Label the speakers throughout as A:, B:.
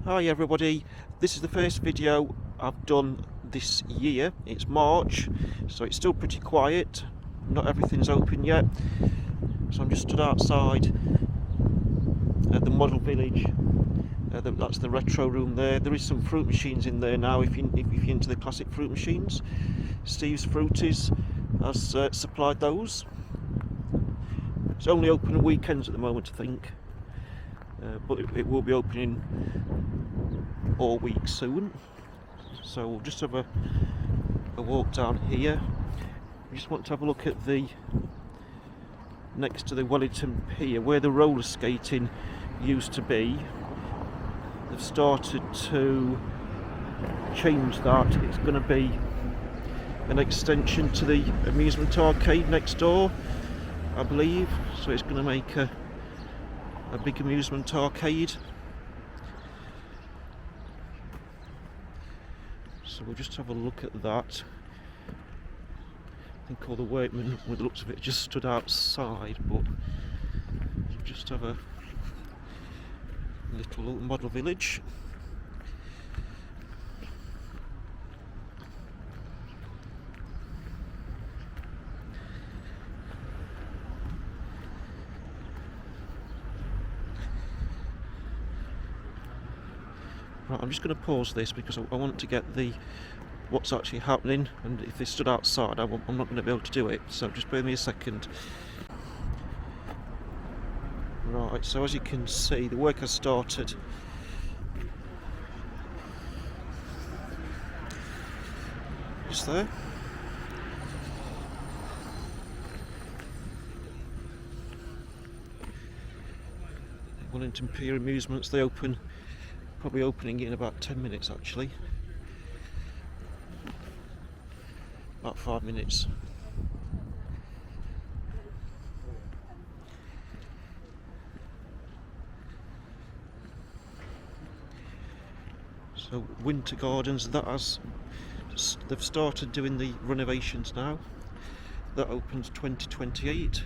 A: Hi everybody, this is the first video I've done this year. It's March, so it's still pretty quiet, not everything's open yet. So I'm just stood outside at the model village. That's the retro room there. There is some fruit machines in there now if you're into the classic fruit machines. Steve's Fruities has supplied those. It's only open on weekends at the moment, I think. But it will be opening all week soon. So we'll just have a walk down here. We just want to have a look at the next to the Wellington Pier where the roller skating used to be. They've started to change that. It's going to be an extension to the amusement arcade next door, I believe. So it's going to make a big amusement arcade. So we'll just have a look at that. I think all the workmen, with the looks of it, just stood outside, but we'll just have a little model village. Right, I'm just going to pause this because I want to get what's actually happening, and if they stood outside I'm not going to be able to do it, so just bear me a second. Right, so as you can see the work has started. Just there. Wellington Pier Amusements, they open. Probably opening in about 10 minutes actually. About 5 minutes. So Winter Gardens, they've started doing the renovations now. That opens 2028.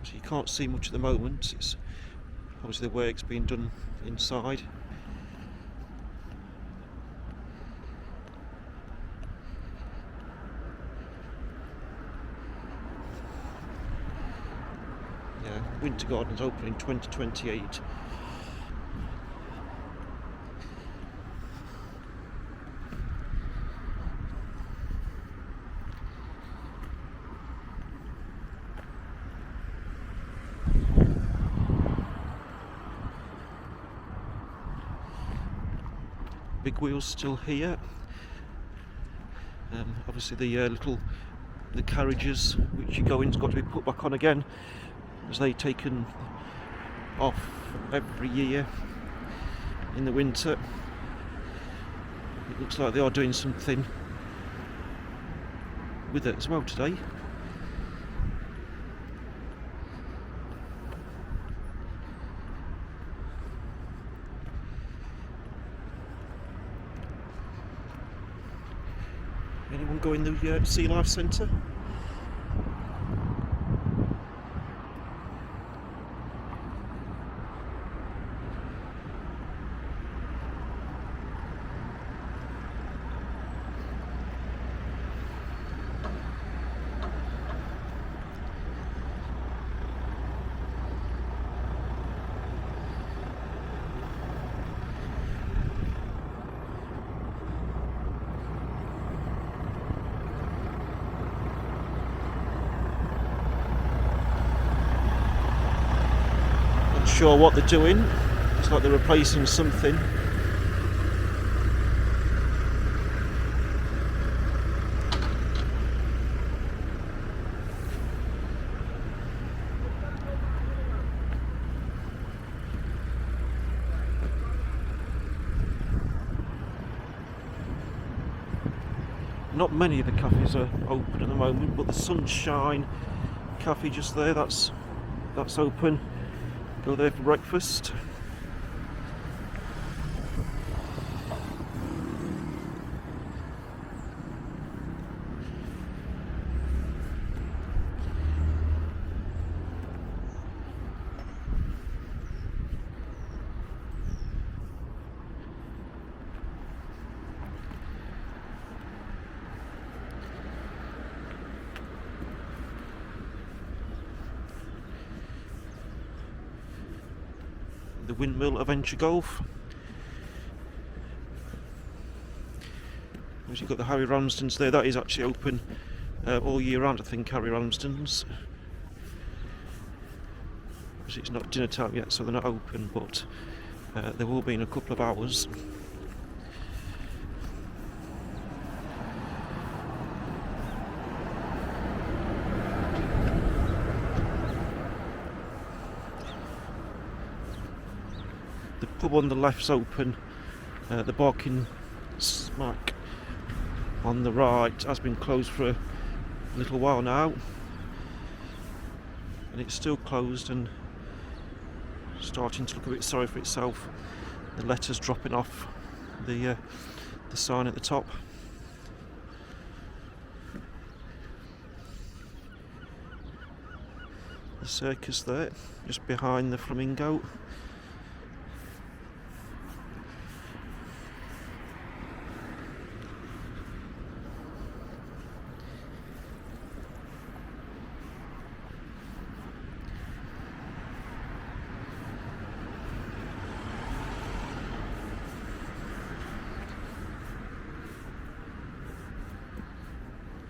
A: So you can't see much at the moment. It's obviously the work's being done inside. Yeah, Winter Gardens opening 2028. Big wheels still here. Obviously the carriages which you go in's got to be put back on again, as they're taken off every year in the winter. It looks like they are doing something with it as well today. Anyone go in the Sea Life Centre? Sure what they're doing. It's like they're replacing something. Not many of the cafes are open at the moment, but the Sunshine Cafe just there, that's open. Go there for breakfast. the Windmill Adventure Golf. As you've got the Harry Ramsden's there, that is actually open all year round, I think, Harry Ramsden's. It's not dinner time yet, so they're not open, but they will be in a couple of hours. The pub on the left's open, the Barking Smack on the right has been closed for a little while now, and it's still closed and starting to look a bit sorry for itself. The letters dropping off the sign at the top. The circus there, just behind the flamingo.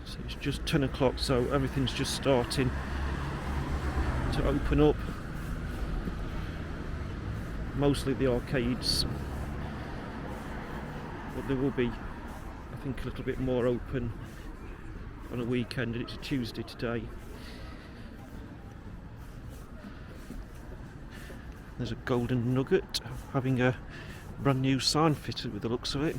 A: So it's just 10 o'clock, so everything's just starting to open up. Mostly the arcades, but there will be, I think, a little bit more open on a weekend, and it's a Tuesday today. There's a Golden Nugget having a brand new sign fitted with the looks of it.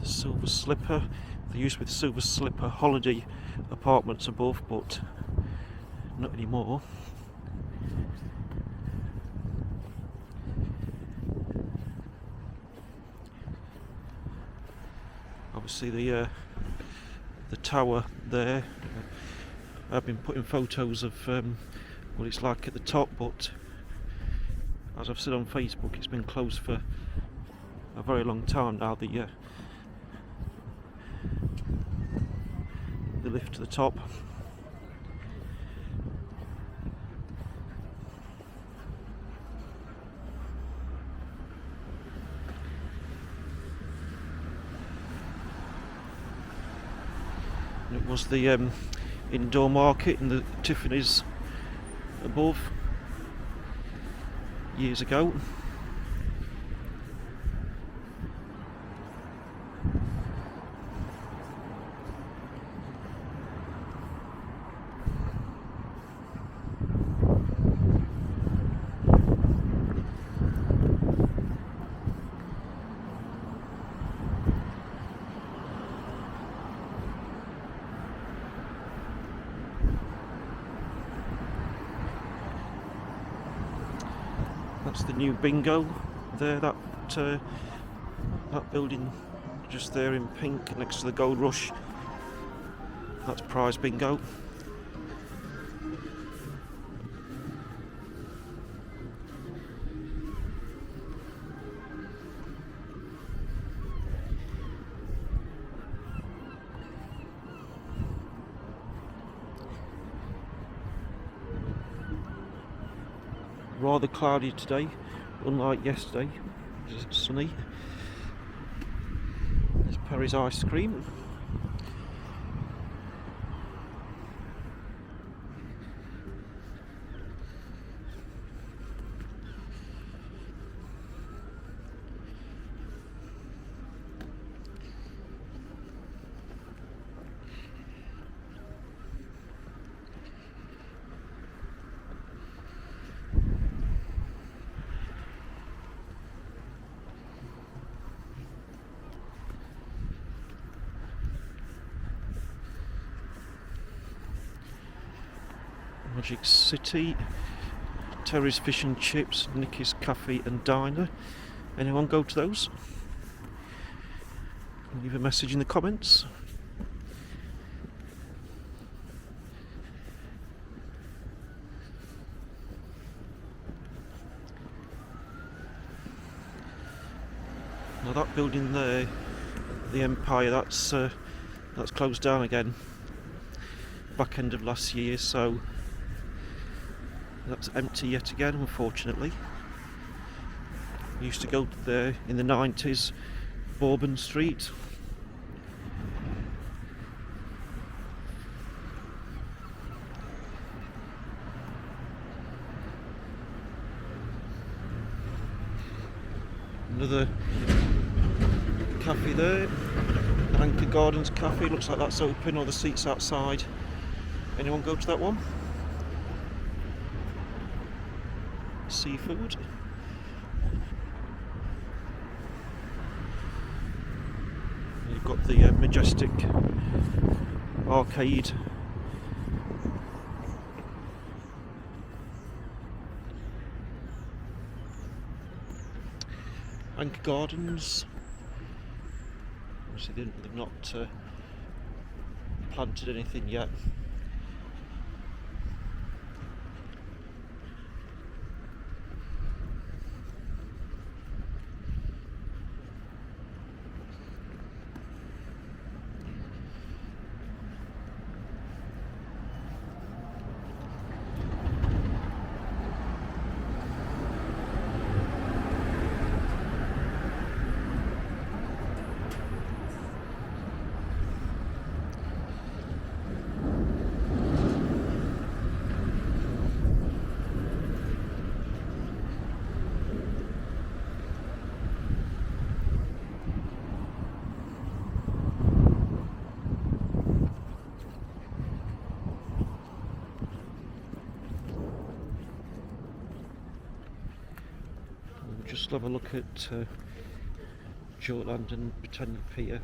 A: Silver Slipper. They used with Silver Slipper holiday apartments above, but not anymore. Obviously the tower there. I've been putting photos of what it's like at the top, but as I've said on Facebook, it's been closed for a very long time now. The lift to the top. And it was the indoor market in the Tiffany's above years ago. That's the new bingo there, that building just there in pink next to the Gold Rush. That's prize bingo. Rather cloudy today, unlike yesterday. It's sunny. There's Perry's ice cream. Magic City, Terry's Fish and Chips, Nicky's Cafe and Diner. Anyone go to those? Leave a message in the comments. Now that building there, the Empire, that's closed down again. Back end of last year, so that's empty yet again, unfortunately. Used to go there in the 90s, Bourbon Street. Another cafe there, Anchor Gardens Cafe, looks like that's open, all the seats outside. Anyone go to that one? Seafood. You've got the Majestic Arcade. Anchor Gardens. Obviously they've not planted anything yet. Just have a look at Joyland and Britannia Pier.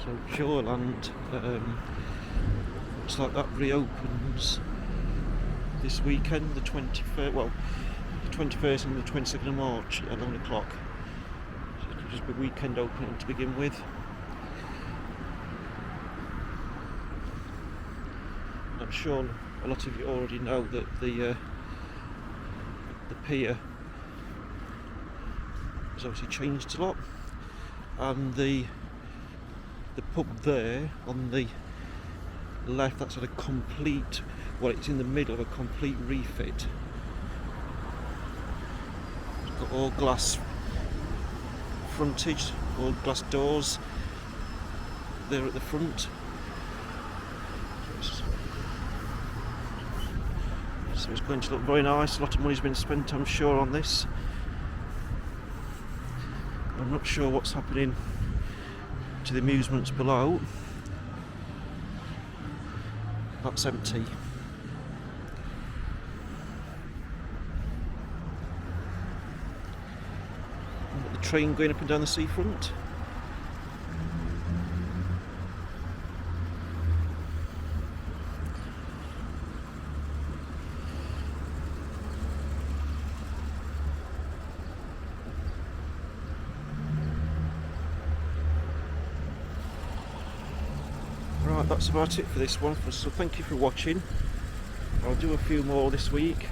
A: So Joyland, looks like that reopens this weekend, the 21st, well, the 21st and the 22nd of March at 11 o'clock. Just a weekend opening to begin with. I'm sure a lot of you already know that the pier has obviously changed a lot, and the pub there on the left, that's had a complete, well, it's in the middle of a complete refit. It's got all glass frontage, all glass doors there at the front. So it's going to look very nice. A lot of money's been spent, I'm sure, on this. I'm not sure what's happening to the amusements below. That's empty. The train going up and down the seafront. Right, that's about it for this one. So thank you for watching. I'll do a few more this week.